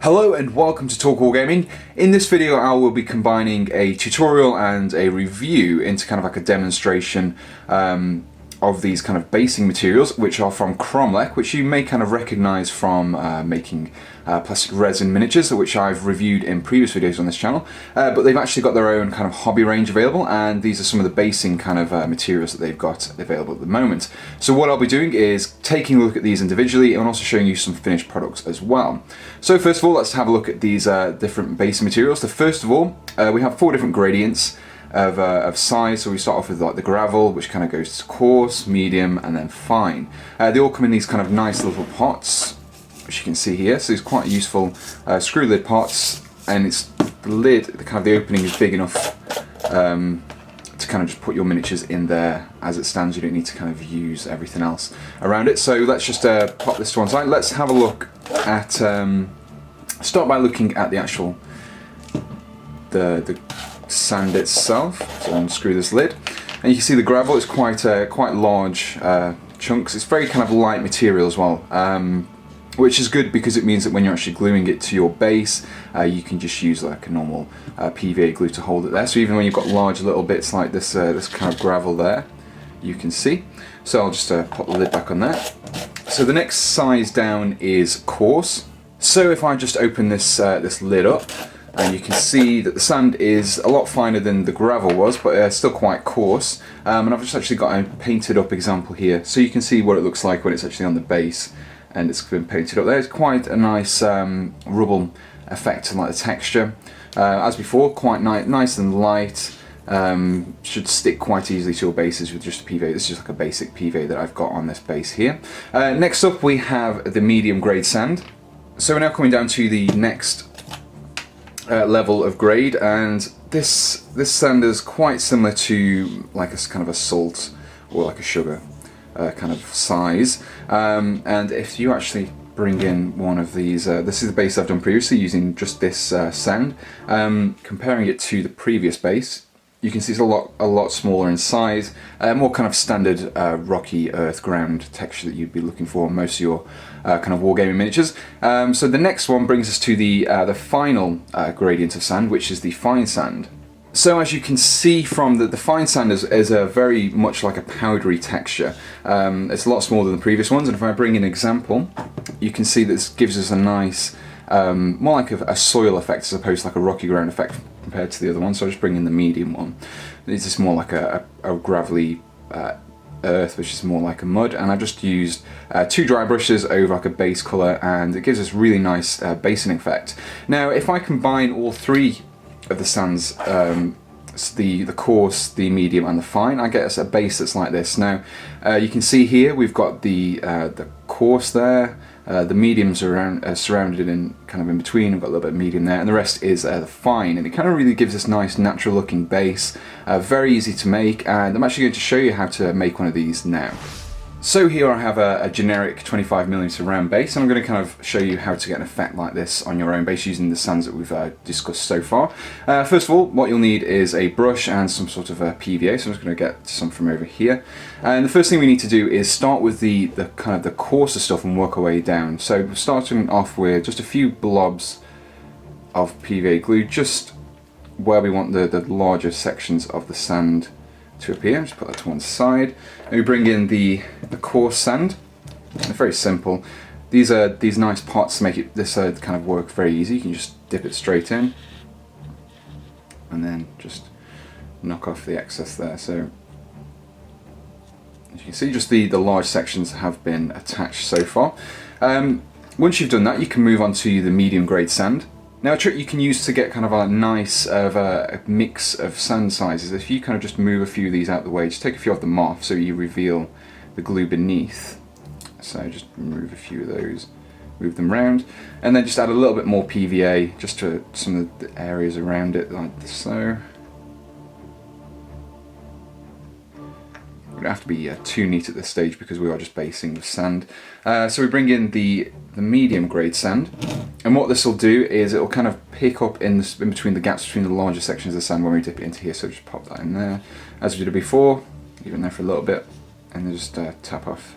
Hello and welcome to Talk Wargaming. In this video I will be combining a tutorial and a review into kind of like a demonstration of these kind of basing materials, which are from Kromlech, which you may kind of recognize from making plastic resin miniatures, which I've reviewed in previous videos on this channel. But they've actually got their own kind of hobby range available, and these are some of the basing kind of materials that they've got available at the moment. So what I'll be doing is taking a look at these individually and also showing you some finished products as well. So first of all, let's have a look at these different basing materials. So first of all, we have 4 different gradients of size. So we start off with like the gravel, which kind of goes to coarse, medium, and then fine. They all come in these kind of nice little pots, which you can see here. So it's quite useful screw lid pots, and it's the lid, the opening is big enough to kind of just put your miniatures in there as it stands. You don't need to kind of use everything else around it. So let's just pop this to one side. Let's have a look at start by looking at the actual the sand itself. So unscrew this lid, and you can see the gravel is quite large chunks. It's very kind of light material as well, which is good because it means that when you're actually gluing it to your base, you can just use like a normal PVA glue to hold it there. So even when you've got large little bits like this this kind of gravel there, you can see. So I'll just pop the lid back on there. So the next size down is coarse. So if I just open this this lid up, and you can see that the sand is a lot finer than the gravel was, but still quite coarse. And I've just actually got a painted up example here, so you can see what it looks like when it's actually on the base and it's been painted up there. It's quite a nice rubble effect and like the texture. As before, quite nice and light. Should stick quite easily to your bases with just a PVA. This is just like a basic PVA that I've got on this base here. Next up we have the medium grade sand. So we're now coming down to the next level of grade, and this sand is quite similar to like a kind of a salt or like a sugar kind of size. And if you actually bring in one of these, this is the base I've done previously using just this sand. Comparing it to the previous base, you can see it's a lot smaller in size, more kind of standard rocky earth ground texture that you'd be looking for in most of your kind of wargaming miniatures. So the next one brings us to the final gradient of sand, which is the fine sand. So as you can see from the fine sand is a very much like a powdery texture. It's a lot smaller than the previous ones, and if I bring in an example, you can see this gives us a nice more like a soil effect as opposed to like a rocky ground effect compared to the other one. So I'll just bring in the medium one. It's just more like a gravelly earth, which is more like a mud, and I've just used 2 dry brushes over like a base colour, and it gives us really nice basing effect. Now if I combine all 3 of the sands, the coarse, the medium and the fine, I get us a base that's like this. Now you can see here we've got the coarse there, the mediums are surrounded in kind of in between. We've got a little bit of medium there, and the rest is the fine, and it kind of really gives this nice natural looking base. Very easy to make, and I'm actually going to show you how to make one of these now. So here I have a generic 25mm round base, and I'm going to kind of show you how to get an effect like this on your own base using the sands that we've discussed so far. First of all, what you'll need is a brush and some sort of a PVA, so I'm just going to get some from over here. And the first thing we need to do is start with the kind of the coarser stuff and work our way down. So starting off with just a few blobs of PVA glue, just where we want the larger sections of the sand to appear. Just put that to one side. And we bring in the coarse sand. They're very simple. These are these nice pots to make this kind of work very easy. You can just dip it straight in and then just knock off the excess there. So as you can see, just the large sections have been attached so far. Once you've done that, you can move on to the medium grade sand. Now a trick you can use to get kind of a nice a mix of sand sizes, if you kind of just move a few of these out of the way, just take a few of them off so you reveal the glue beneath. So just remove a few of those, move them around, and then just add a little bit more PVA just to some of the areas around it, like so. We don't have to be too neat at this stage because we are just basing with sand. So we bring in the medium grade sand, and what this will do is it will kind of pick up in between the gaps between the larger sections of the sand when we dip it into here. So just pop that in there as we did it before, leave it in there for a little bit, and then just tap off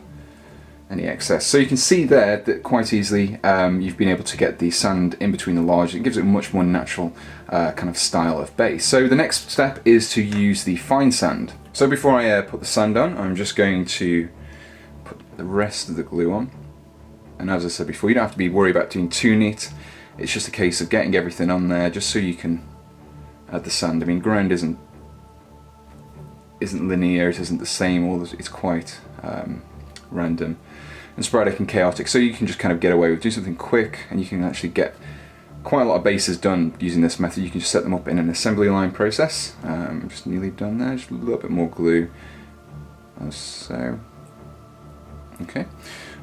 any excess. So you can see there that quite easily you've been able to get the sand in between the large. It gives it a much more natural kind of style of base. So the next step is to use the fine sand. So before I put the sand on, I'm just going to put the rest of the glue on. And as I said before, you don't have to be worried about doing too neat. It's just a case of getting everything on there just so you can add the sand. I mean, ground isn't linear, it isn't the same, it's quite random and sporadic and chaotic, so you can just kind of get away with doing something quick, and you can actually get quite a lot of bases done using this method. You can just set them up in an assembly line process. Just nearly done there, just a little bit more glue, as so. Okay,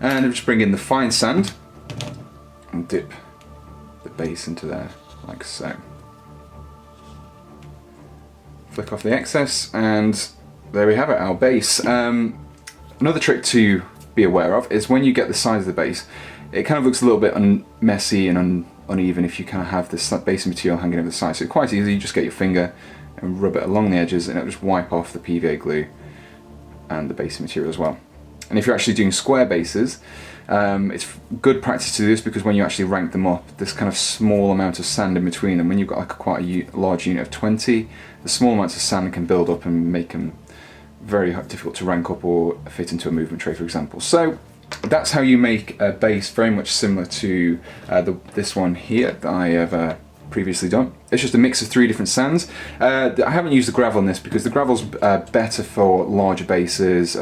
and I'll just bring in the fine sand and dip the base into there, like so. Flick off the excess, and there we have it, our base. Another trick to be aware of is when you get the size of the base, it kind of looks a little bit messy and uneven if you kind of have this base material hanging over the side. So it's quite easy, you just get your finger and rub it along the edges, and it'll just wipe off the PVA glue and the base material as well. And if you're actually doing square bases, it's good practice to do this, because when you actually rank them up, this kind of small amount of sand in between them, when you've got like quite a large unit of 20, the small amounts of sand can build up and make them very difficult to rank up or fit into a movement tray, for example. So that's how you make a base very much similar to this one here that I have previously done. It's just a mix of 3 different sands. I haven't used the gravel in this because the gravel's better for larger bases,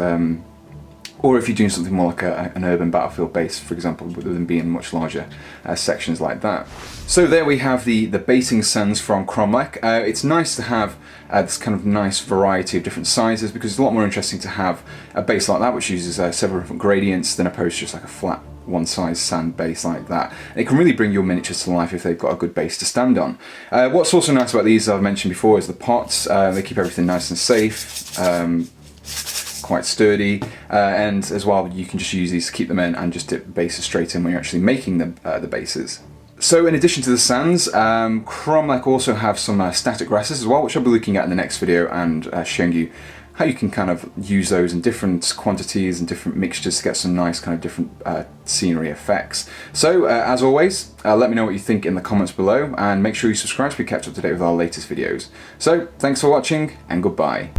or if you're doing something more like an urban battlefield base, for example, with them being much larger sections like that. So there we have the basing sands from Kromlech. It's nice to have this kind of nice variety of different sizes, because it's a lot more interesting to have a base like that which uses several different gradients than opposed to just like a flat one size sand base like that. And it can really bring your miniatures to life if they've got a good base to stand on. What's also nice about these, as I've mentioned before, is the pots. They keep everything nice and safe. Quite sturdy, and as well you can just use these to keep them in and just dip bases straight in when you're actually making the bases. So in addition to the sands, Kromlech also have some static grasses as well, which I'll be looking at in the next video and showing you how you can kind of use those in different quantities and different mixtures to get some nice kind of different scenery effects. So as always, let me know what you think in the comments below, and make sure you subscribe to be kept up to date with our latest videos. So thanks for watching, and goodbye.